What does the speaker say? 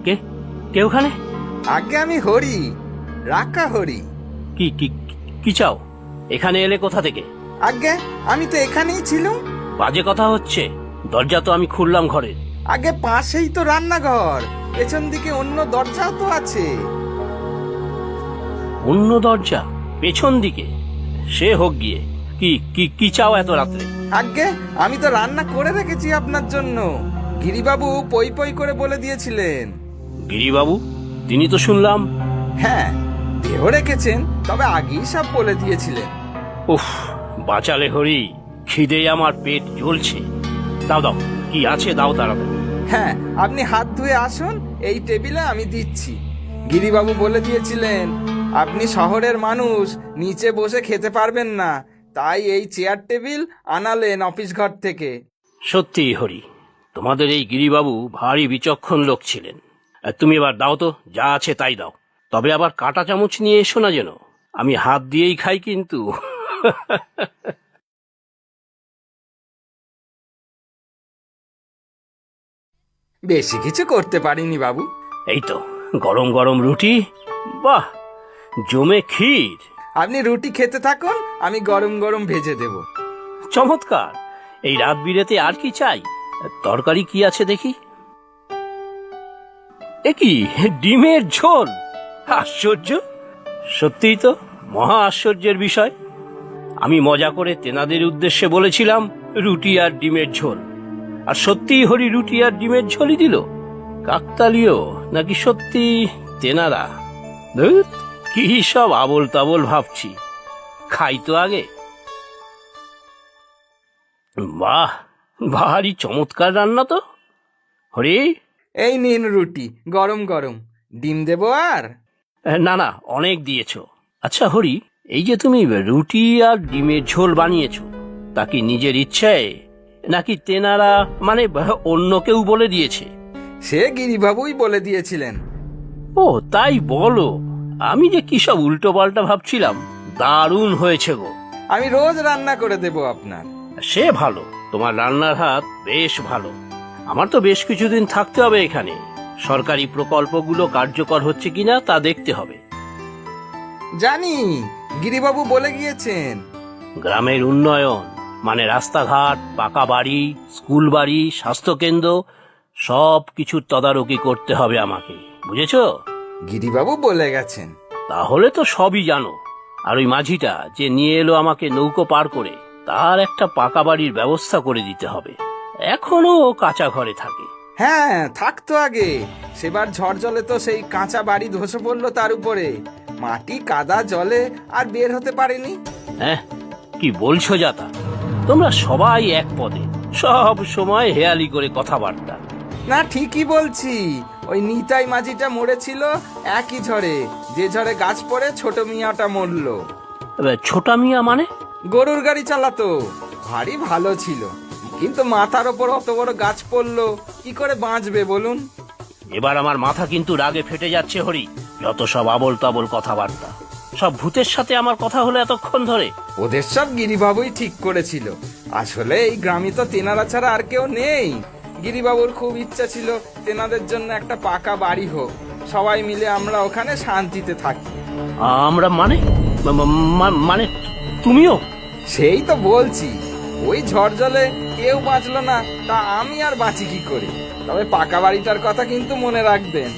কে কে ওখানে? আগে আমি হরি, রাকা হরি। কি কি কি চাও? এখানে এলে কোথা থেকে? আগে আমি তো এখানেই ছিলাম। বাজে কথা হচ্ছে, দরজা তো আমি খুললাম ঘরের। আগে পাশেই তো রান্নাঘর, পেছন দিকে অন্য দরজাও তো আছে। অন্য দরজা? পেছন দিকে? সে হোক গিয়ে। কি কি কি চাও এত রাত্রে? আগে আমি তো রান্না করে রেখেছি আপনার জন্য, গিরিবাবু পই পই করে বলে দিয়েছিলেন। গিরিবাবু? তিনি তো শুনলাম। হ্যাঁ, দেহ রেখেছেন, তবে আগেই সব বলে দিয়েছিলেন। উফ, বাঁচালে হরি, খিদে আমার পেট জ্বলছে। দাও দাও, কি আছে দাও তাড়াতাড়ি। হ্যাঁ, আপনি হাত ধুয়ে আসুন, এই টেবিলে আমি দিচ্ছি। গিরিবাবু বলে দিয়েছিলেন আপনি শহরের মানুষ, নিচে বসে খেতে পারবেন না, তাই এই চেয়ার টেবিল আনালেন অফিস ঘর থেকে। সত্যি হরি, তোমাদের এই গিরিবাবু ভারী বিচক্ষণ লোক ছিলেন। তুমি এবার দাও তো, যা আছে তাই দাও। তবে আবার কাঁটা চামচ নিয়ে এসো না যেন, আমি হাত দিয়েই খাই কিন্তু। বেশি কিছু করতে পারিনি বাবু। এই তো গরম গরম রুটি, বাহ, জমে ক্ষীর। আপনি রুটি খেতে থাকুন, আমি গরম গরম ভেজে দেব। চমৎকার। এই রাত বিরেতে আর কি চাই? তরকারি কি আছে দেখি। এ কি, ডিমের ঝোল? আশ্চর্য, সত্যিই তো মহা আশ্চর্যের বিষয়। আমি মজা করে তেনাদের উদ্দেশ্যে বলেছিলাম রুটি আর ডিমের ঝোল, আর সত্যি হরি রুটি আর ডিমের ঝোলই দিল। কাকতালীয় নাকি সত্যি তেনারা? ধুর, কি সব আবোল তাবোল ভাবছি। খাই তো আগে। বাহ, ভারী চমৎকার রান্না তো হরি। এই নিন রুটি গরম গরম, ডিম দেব আর? না না, অনেক দিয়েছো। আচ্ছা হরি, এই যে তুমি রুটি আর ডিমের ঝোল বানিয়েছো, তা কি নিজের ইচ্ছায় নাকি তেনারা মানে অন্য কেউ বলে দিয়েছে? সে গিরিবাবুই বলে দিয়েছিলেন। ও তাই বলো? আমি যে কি সব উল্টো পাল্টা ভাবছিলাম। দারুণ হয়েছে গো। আমি রোজ রান্না করে দেব আপনার। সে ভালো, তোমার রান্নার হাত বেশ ভালো। আমার তো বেশ কিছুদিন থাকতে হবে এখানে। সরকারি প্রকল্পগুলো কার্যকর হচ্ছে কিনা তা দেখতে হবে। জানি, গিরিবাবু বলে গিয়েছেন। গ্রামের উন্নয়ন মানে রাস্তাঘাট, পাকা বাড়ি, স্কুল বাড়ি, স্বাস্থ্যকেন্দ্র, সব কিছুর তদারকি করতে হবে আমাকে, বুঝেছো? গিরিবাবু বলে গেছেন। তাহলে তো সবই জানো। আর ওই মাঝিটা যে নিয়ে এলো আমাকে নৌকো পার করে, তার একটা পাকা বাড়ির ব্যবস্থা করে দিতে হবে। এখনো ও কাঁচা ঘরে থাকে। হ্যাঁ, থাকতো আগে। সেবার ঝড় জলে তো সেই কাঁচা বাড়ি ধসে পড়লো তার উপরে, মাটি কাদা জলে আর বের হতে পারেনি। হ্যাঁ, কি বলছো যাতা? তোমরা সবাই এক পদে, সব সময় হেয়ালি করে কথাবার্তা। না, ঠিকই বলছি। ওই নিতাই মাঝিটা মরেছিল একই ঝড়ে, যে ঝড়ে গাছ পড়ে ছোট মিয়াটা মরলো। এবার ছোটা মিয়া মানে? গরুর গাড়ি চালাতো, ভারী ভালো ছিল, কিন্তু মাথার ওপর অত বড় গাছ পড়লো, কি করে বাঁচবে বলুন? এবার আমার মাথা কিন্তু রাগে ফেটে যাচ্ছে হরি। যত সব আবল তাবল কথাবার্তা, সব ভূতের সাথে আমার কথা হলো এতক্ষণ ধরে। ওদের সব গিরিবাবুই ঠিক করেছিল। আসলে এই গ্রামে তো তেনারা ছাড়া আর কেউ নেই। গিরিবাবুর খুব ইচ্ছা ছিল তেনাদের জন্য একটা পাকা বাড়ি হোক, সবাই মিলে আমরা ওখানে শান্তিতে থাকি। আমরা মানে মানে তুমিও? সেই তো বলছি, ওই ঝড় জলে কেউ বাঁচলো না, তা আমি আর বাঁচি কি করে? তবে পাকা বাড়িটার কথা কিন্তু মনে রাখবেন।